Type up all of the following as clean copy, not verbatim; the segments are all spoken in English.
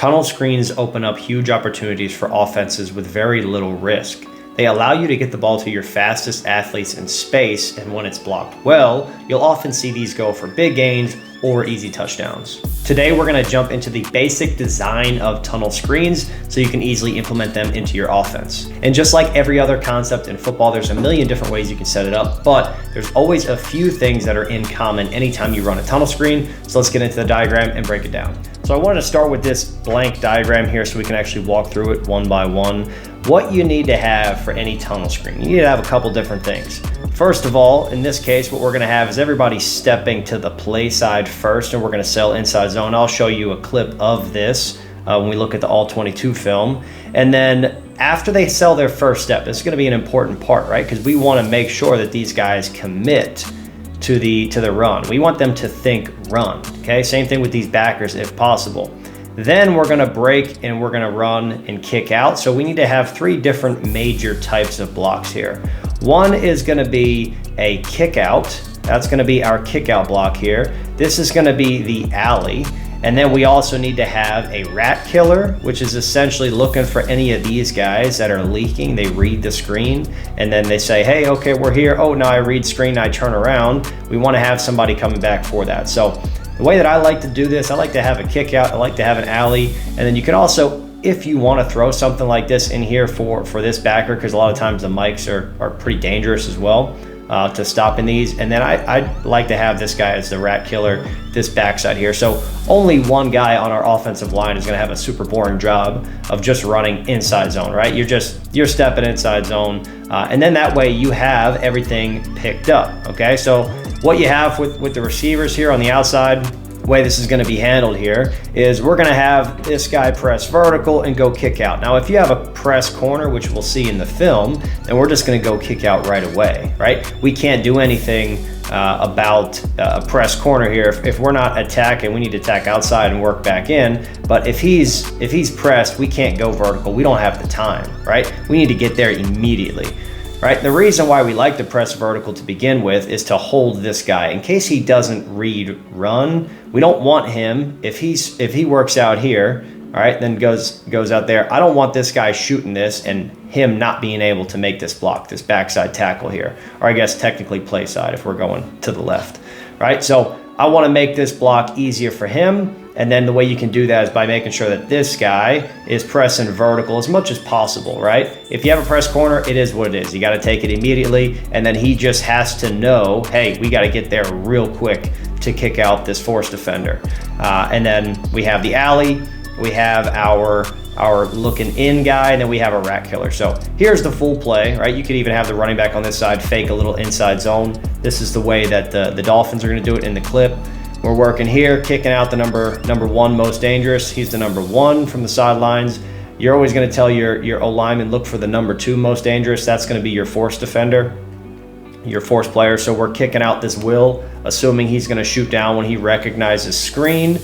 Tunnel screens open up huge opportunities for offenses with very little risk. They allow you to get the ball to your fastest athletes in space, and when it's blocked well, you'll often see these go for big gains or easy touchdowns. Today, we're gonna jump into the basic design of tunnel screens so you can easily implement them into your offense. And just like every other concept in football, there's a million different ways you can set it up, but there's always a few things that are in common anytime you run a tunnel screen. So let's get into the diagram and break it down. So I wanted to start with this blank diagram here so we can actually walk through it one by one. What you need to have for any tunnel screen. You need to have a couple different things. First of all, in this case, what we're gonna have is everybody stepping to the play side first, and we're gonna sell inside zone. I'll show you a clip of this when we look at the all 22 film. And then after they sell their first step, this is gonna be an important part, right? Because we wanna make sure that these guys commit to the run. We want them to think run, okay? Same thing with these backers if possible. Then we're gonna break and we're gonna run and kick out. So we need to have three different major types of blocks here. One is gonna be a kick out. That's gonna be our kick out block here. This is gonna be the alley. And then we also need to have a rat killer, which is essentially looking for any of these guys that are leaking. They read the screen and then they say, hey, okay, we're here. Oh, now I read screen, I turn around. We wanna have somebody coming back for that. So the way that I like to do this, I like to have a kick out, I like to have an alley, and then you can also, if you want to throw something like this in here for this backer, because a lot of times the mics are pretty dangerous as well to stop in these. And then I'd like to have this guy as the rat killer, this backside here. So only one guy on our offensive line is going to have a super boring job of just running inside zone, right? You're stepping inside zone, and then that way you have everything picked up. Okay, so what you have with the receivers here on the outside, the way this is going to be handled here is we're going to have this guy press vertical and go kick out. Now, if you have a press corner, which we'll see in the film, then we're just going to go kick out right away, right? We can't do anything about a press corner here. If we're not attacking, we need to attack outside and work back in. But if he's pressed, we can't go vertical. We don't have the time, right? We need to get there immediately. Right? The reason why we like to press vertical to begin with is to hold this guy. In case he doesn't read run, we don't want him, if he works out here, all right, then goes out there, I don't want this guy shooting this and him not being able to make this block, this backside tackle here, or I guess technically play side if we're going to the left, right? So I want to make this block easier for him. And then the way you can do that is by making sure that this guy is pressing vertical as much as possible, right? If you have a press corner, it is what it is. You got to take it immediately. And then he just has to know, hey, we got to get there real quick to kick out this force defender. And then we have the alley, we have our looking in guy, and then we have a rat killer. So here's the full play, right? You could even have the running back on this side fake a little inside zone. This is the way that the Dolphins are going to do it in the clip. We're working here, kicking out the number one most dangerous. He's the number one from the sidelines. You're always going to tell your O-lineman, look for the number two most dangerous. That's going to be your force defender, your force player. So we're kicking out this Will, assuming he's going to shoot down when he recognizes screen.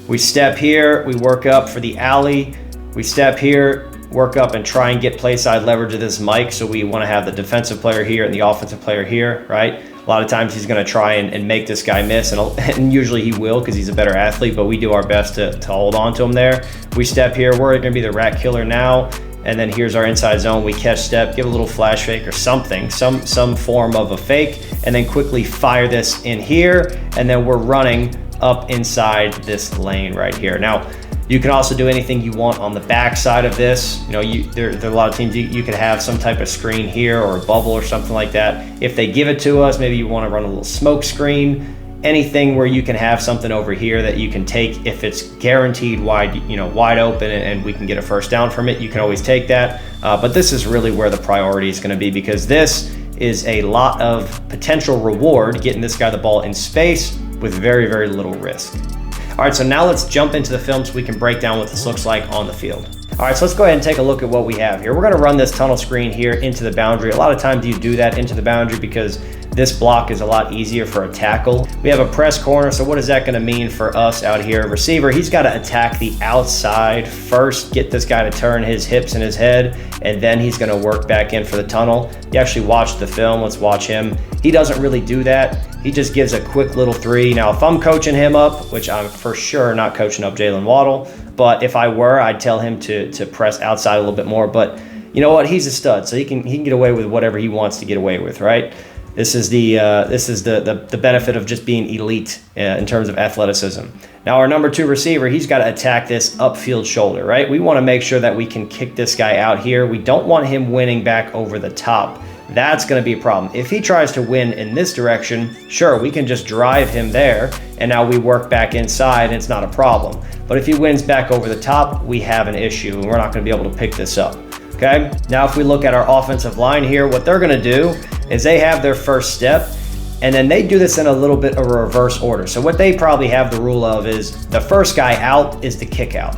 We step here, we work up for the alley. We step here, work up and try and get play side leverage of this mic. So we want to have the defensive player here and the offensive player here, right? A lot of times he's going to try and make this guy miss, and usually he will because he's a better athlete, but we do our best to hold on to him there. We step here, we're going to be the rat killer now, and then here's our inside zone. We catch step, give a little flash fake or something, some form of a fake, and then quickly fire this in here, and then we're running up inside this lane right here. Now, you can also do anything you want on the back side of this. You know, there are a lot of teams you could have some type of screen here or a bubble or something like that. If they give it to us, maybe you want to run a little smoke screen, anything where you can have something over here that you can take if it's guaranteed wide open and we can get a first down from it. You can always take that. But this is really where the priority is going to be because this is a lot of potential reward getting this guy the ball in space with very, very little risk. All right, so now let's jump into the film so we can break down what this looks like on the field. All right, so let's go ahead and take a look at what we have here. We're gonna run this tunnel screen here into the boundary. A lot of times you do that into the boundary because this block is a lot easier for a tackle. We have a press corner, so what is that gonna mean for us out here? Receiver, he's gotta attack the outside first, get this guy to turn his hips and his head, and then he's gonna work back in for the tunnel. You actually watch the film, let's watch him. He doesn't really do that. He just gives a quick little three. Now, if I'm coaching him up, which I'm for sure not coaching up Jalen Waddle, but if I were, I'd tell him to press outside a little bit more. But you know what? He's a stud, so he can get away with whatever he wants to get away with, right? This is the benefit of just being elite in terms of athleticism. Now, our number 2 receiver, he's got to attack this upfield shoulder, right? We want to make sure that we can kick this guy out here. We don't want him winning back over the top. That's going to be a problem. If he tries to win in this direction, sure, we can just drive him there, and now we work back inside, and it's not a problem. But if he wins back over the top, we have an issue, and we're not going to be able to pick this up. Okay? Now, if we look at our offensive line here, what they're going to do is they have their first step, and then they do this in a little bit of a reverse order. So what they probably have the rule of is the first guy out is the kick out.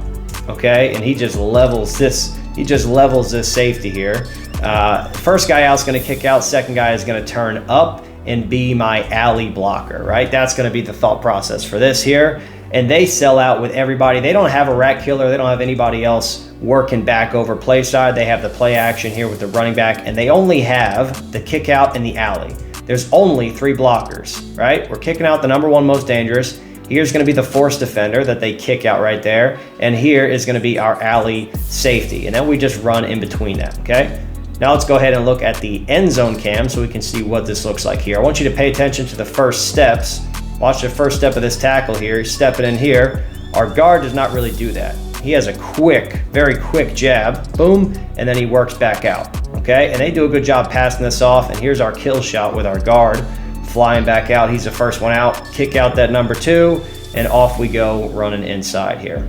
Okay? And he just levels this. He just levels this safety here. First guy out is going to kick out. Second guy is going to turn up and be my alley blocker, right? That's going to be the thought process for this here. And they sell out with everybody. They don't have a rat killer. They don't have anybody else working back over play side. They have the play action here with the running back, and they only have the kick out and the alley. There's only 3 blockers, right? We're kicking out the number 1 most dangerous. Here's going to be the force defender that they kick out right there. And here is going to be our alley safety. And then we just run in between that, okay? Now let's go ahead and look at the end zone cam so we can see what this looks like here. I want you to pay attention to the first steps. Watch the first step of this tackle here. He's stepping in here. Our guard does not really do that. He has a quick, very quick jab, boom, and then he works back out, okay? And they do a good job passing this off, and here's our kill shot with our guard flying back out. He's the first one out. Kick out that number 2, and off we go running inside here.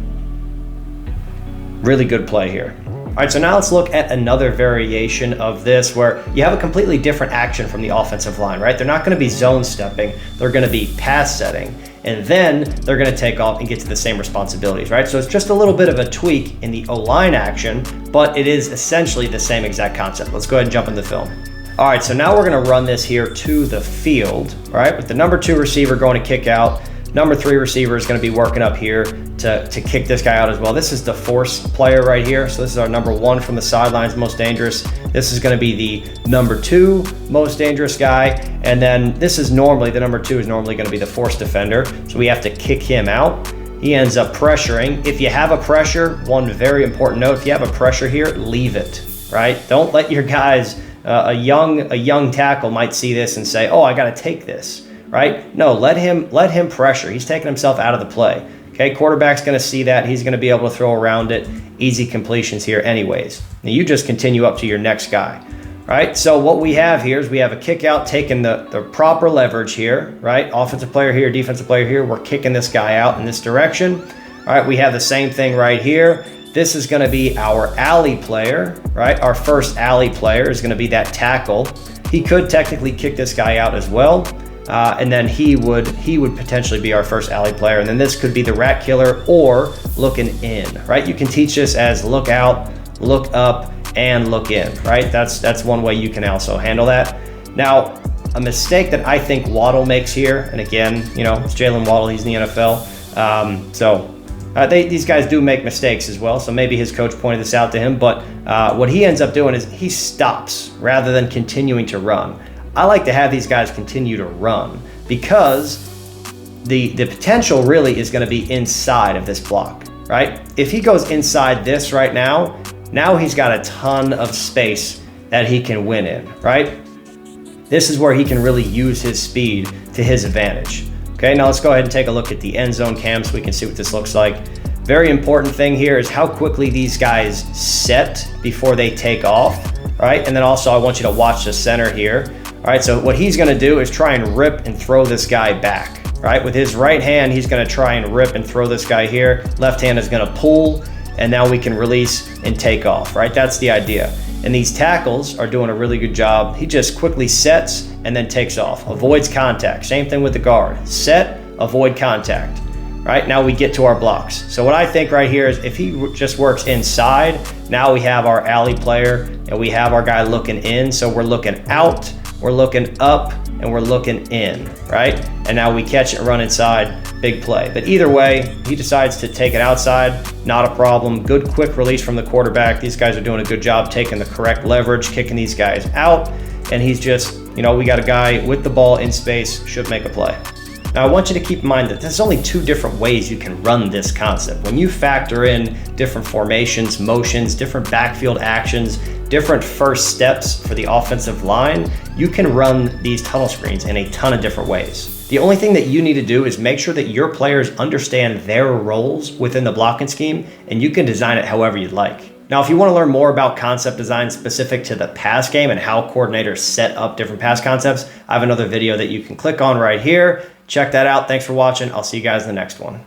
Really good play here. All right, so now let's look at another variation of this where you have a completely different action from the offensive line, right? They're not going to be zone stepping. They're going to be pass setting. And then they're going to take off and get to the same responsibilities, right? So it's just a little bit of a tweak in the O-line action, but it is essentially the same exact concept. Let's go ahead and jump into the film. All right, so now we're going to run this here to the field, all right? With the number 2 receiver going to kick out. Number 3 receiver is going to be working up here to kick this guy out as well. This is the force player right here. So this is our number 1 from the sidelines, most dangerous. This is going to be the number 2 most dangerous guy. And then this is normally, the number 2 is normally going to be the force defender. So we have to kick him out. He ends up pressuring. If you have a pressure, one very important note, if you have a pressure here, leave it, right? Don't let your guys, a young tackle might see this and say, oh, I got to take this. Right? No, let him pressure. He's taking himself out of the play. Okay, quarterback's going to see that. He's going to be able to throw around it. Easy completions here anyways. Now you just continue up to your next guy. Right? So what we have here is we have a kick out taking the proper leverage here. Right? Offensive player here, defensive player here. We're kicking this guy out in this direction. All right, we have the same thing right here. This is going to be our alley player. Right? Our first alley player is going to be that tackle. He could technically kick this guy out as well. And then he would potentially be our first alley player. And then this could be the rat killer or looking in, right? You can teach this as look out, look up, and look in, right? That's one way you can also handle that. Now, a mistake that I think Waddle makes here, and again, you know, it's Jalen Waddle, he's in the NFL. These guys do make mistakes as well, so maybe his coach pointed this out to him, but what he ends up doing is he stops rather than continuing to run. I like to have these guys continue to run because the potential really is going to be inside of this block, right? If he goes inside this right now he's got a ton of space that he can win in, right? This is where he can really use his speed to his advantage. Okay, now let's go ahead and take a look at the end zone cam so we can see what this looks like. Very important thing here is how quickly these guys set before they take off, right? And then also I want you to watch the center here. All right, so what he's going to do is try and rip and throw this guy back, right? With his right hand, he's going to try and rip and throw this guy here. Left hand is going to pull, and now we can release and take off, right? That's the idea. And these tackles are doing a really good job. He just quickly sets and then takes off, avoids contact. Same thing with the guard. Set, avoid contact, right? Now we get to our blocks. So what I think right here is if he just works inside, now we have our alley player and we have our guy looking in. So we're looking out, we're looking up, and we're looking in, right? And now we catch it and run inside, big play. But either way, he decides to take it outside, not a problem. Good quick release from the quarterback. These guys are doing a good job taking the correct leverage, kicking these guys out, and he's just You know, we got a guy with the ball in space, should make a play. Now, I want you to keep in mind that there's only two different ways you can run this concept. When you factor in different formations, motions, different backfield actions, different first steps for the offensive line, you can run these tunnel screens in a ton of different ways. The only thing that you need to do is make sure that your players understand their roles within the blocking scheme, and you can design it however you'd like. Now, if you want to learn more about concept design specific to the pass game and how coordinators set up different pass concepts, I have another video that you can click on right here. Check that out. Thanks for watching. I'll see you guys in the next one.